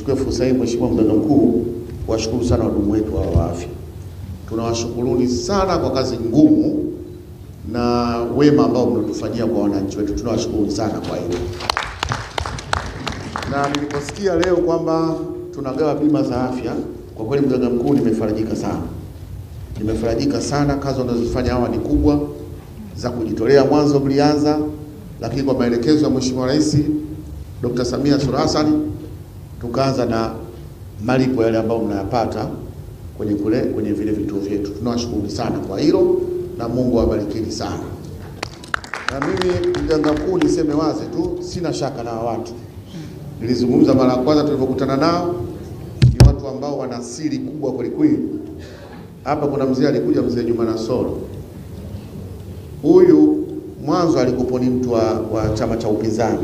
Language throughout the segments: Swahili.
Nichukue fursa hii Mheshimiwa Mganga Mkuu kuwashukuru sana wahudumu wetu wa afya. Tunawashukuruni sana kwa kazi ngumu na wema ambao mnatufanyia kwa wananchi wetu. Tunawashukuru sana kwa hilo. Na niliposikia leo kwamba tunagawa bima za afya, kwa kweli Mganga Mkuu nimefarajika sana. Nimefarajika sana, kazi wanazofanya hawa ni kubwa za kujitolea mwanzo mlianza, lakini kwa maelekezo ya Mheshimiwa Rais Dr. Samia Suluhu Hassan tukaanza na malipo yale ambayo mnayapata kwenye vile vituo vyetu. Tunawashukuru sana kwa hilo na Mungu awabariki sana. Na mimi Mganga Mkuu niseme wazi tu, sina shaka na watu. Nilizungumza mara ya kwanza tulipokutana nao, ni watu ambao wana siri kubwa kweli. Hapa kuna mzee alikuja, mzee Juma Nasoro. Huyu mwanzo alikuwa ni mtu wa chama cha upinzani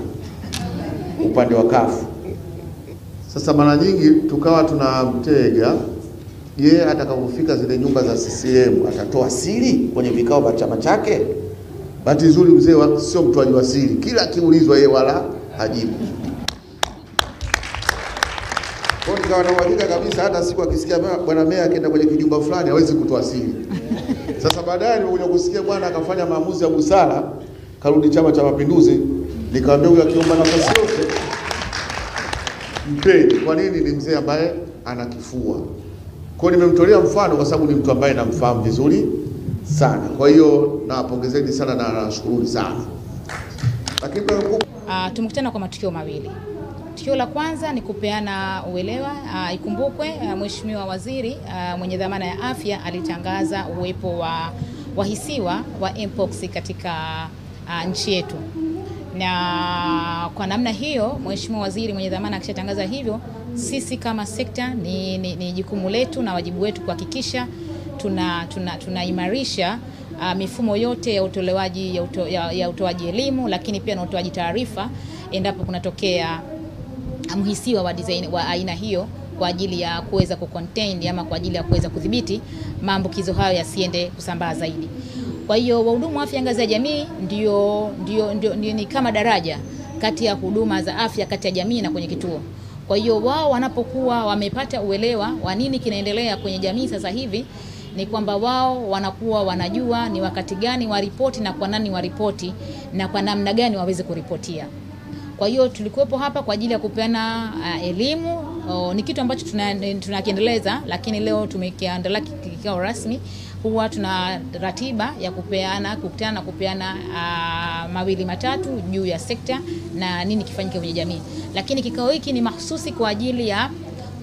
upande wa kafu. Sasa mara nyingi tukawa tunamtega, je, atakapofika zile nyumba za CCM atatoa siri kwenye vikao vya chama chake? Bahati nzuri mzee sio mtu wa siri, kila kiulizwa yeye wala hajibu. Kwa hiyo nikawa na uhakika kabisa hata siku akisikia bwana meya akaenda kwenye kijumba fulani hawezi kutoa siri. Sasa baadaye nilikuja kusikia bwana akafanya maamuzi ya busara, karudi Chama cha Mapinduzi, nikamwambia huyu akiomba nafasi yote mpeni. Kwa nini? Ni mzee ambaye ana kifua. Kwa hiyo nimemtolea mfano kwa sababu ni mtu ambaye namfahamu vizuri sana. Kwa hiyo nawapongezeni sana na nawashukuru sana. Lakini tumekutana kwa matukio mawili. Tukio la kwanza ni kupeana uelewa. Ikumbukwe Mheshimiwa Waziri mwenye dhamana ya afya alitangaza uwepo wa wahisiwa wa mpox katika nchi yetu. Na kwa namna hiyo Mheshimiwa Waziri mwenye dhamana akishatangaza hivyo, sisi kama sekta ni jukumu letu na wajibu wetu kuhakikisha tunaimarisha mifumo yote ya utolewaji ya utoaji elimu, lakini pia na utoaji taarifa endapo kunatokea mhisiwa wa aina hiyo, kwa ajili ya kuweza kucontain ama kwa ajili ya kuweza kudhibiti maambukizo hayo yasiende kusambaa zaidi. Kwa hiyo wahudumu wa afya ngazi ya jamii ndio ni kama daraja kati ya huduma za afya kati ya jamii na kwenye kituo. Kwa hiyo wao wanapokuwa wamepata uelewa wa nini kinaendelea kwenye jamii sasa hivi, ni kwamba wao wanakuwa wanajua ni wakati gani waripoti na kwa nani waripoti na kwa namna gani waweze kuripotia. Kwa hiyo tulikuwepo hapa kwa ajili ya kupeana elimu. Ni kitu ambacho tunakiendeleza, lakini leo tumekiandaa kikao rasmi. Huwa tuna ratiba ya kukutana na kupeana mawili matatu juu ya sekta na nini kifanyike kwenye jamii. Lakini kikao hiki ni mahususi kwa ajili ya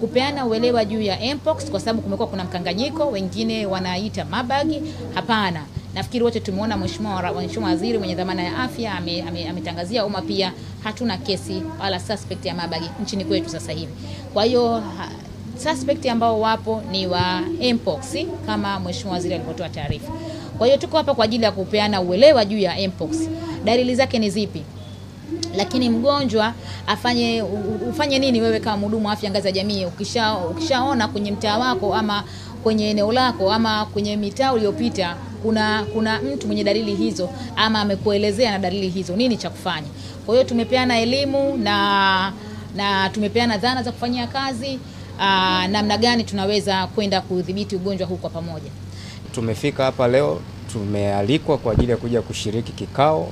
kupeana uelewa juu ya mpox, kwa sababu kumekuwa kuna mkanganyiko, wengine wanaita mabagi. Hapana. Nafikiri wote tumeona Mheshimiwa Waziri mwenye dhamana ya afya ametangazia umma pia hatuna kesi wala suspect ya mabagi nchini kwetu sasa hivi. Kwa hiyo suspect ambao wapo ni wa mpox kama Mheshimiwa Waziri alipotoa taarifa. Kwa hiyo tuko hapa kwa ajili ya kupeana uelewa juu ya mpox. Dalili zake ni zipi? Lakini mgonjwa ufanye nini wewe kama mhudumu wa afya ngazi ya jamii ukishaona kwenye mtaa wako ama kwenye eneo lako ama kwenye mitaa uliyopita kuna mtu mwenye dalili hizo ama amekuelezea na dalili hizo, nini cha kufanya? Kwa hiyo tumepeana elimu na tumepeana dhana za kufanyia kazi, namna gani tunaweza kwenda kudhibiti ugonjwa huu kwa pamoja. Tumefika hapa leo, tumealikwa kwa ajili ya kuja kushiriki kikao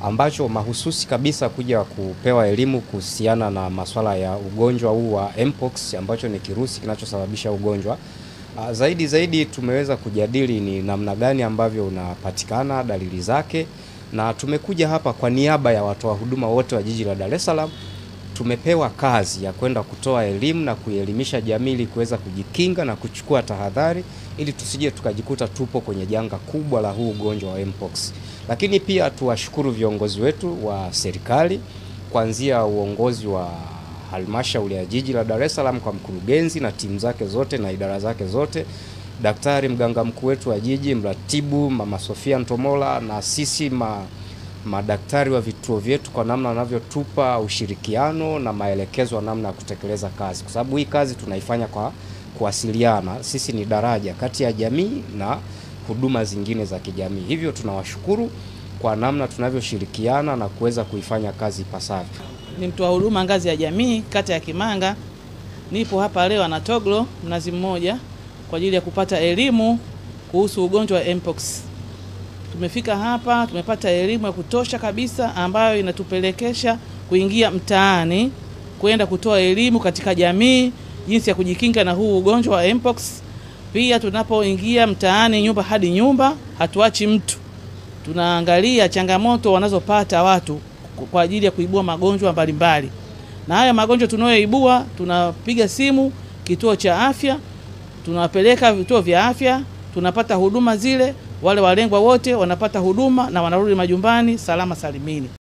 ambacho mahususi kabisa kuja kupewa elimu kuhusiana na masuala ya ugonjwa huu wa mpox, ambacho ni kirusi kinachosababisha ugonjwa. Zaidi tumeweza kujadili ni namna gani ambavyo unapatikana, dalili zake, na tumekuja hapa kwa niaba ya watoa huduma wote wa jiji la Dar es Salaam. Tumepewa kazi ya kwenda kutoa elimu na kuelimisha jamii ili kuweza kujikinga na kuchukua tahadhari ili tusije tukajikuta tupo kwenye janga kubwa la huu ugonjwa wa mpox. Lakini pia tuwashukuru viongozi wetu wa serikali, kuanzia uongozi wa halmashauri ya jiji la Dar es Salaam kwa mkurugenzi na timu zake zote na idara zake zote, daktari mganga mkuu wetu wa jiji, mratibu Mama Sofia Ntomola, na sisi madaktari wa vituo vyetu kwa namna wanavyotupa ushirikiano na maelekezo ya namna ya kutekeleza kazi, kwa sababu hii kazi tunaifanya kwa kuwasiliana. Sisi ni daraja kati ya jamii na huduma zingine za kijamii. Hivyo tunawashukuru kwa namna tunavyoshirikiana na kuweza kuifanya kazi ipasavyo. Ni mtoa huduma ngazi ya jamii kata ya Kimanga, Nipo hapa leo Anatoglo Mnazi Mmoja kwa ajili ya kupata elimu kuhusu ugonjwa wa Mpox. Tumefika hapa, tumepata elimu ya kutosha kabisa ambayo inatupelekesha kuingia mtaani kwenda kutoa elimu katika jamii jinsi ya kujikinga na huu ugonjwa wa Mpox. Pia tunapoingia mtaani nyumba hadi nyumba, hatuachi mtu. Tunaangalia changamoto wanazopata watu kwa ajili ya kuibua magonjwa mbalimbali. Na haya magonjwa tunayoibua, tunapiga simu kituo cha afya, tunawapeleka vituo vya afya, tunapata huduma zile, wale walengwa wote wanapata huduma na wanarudi majumbani salama salimini.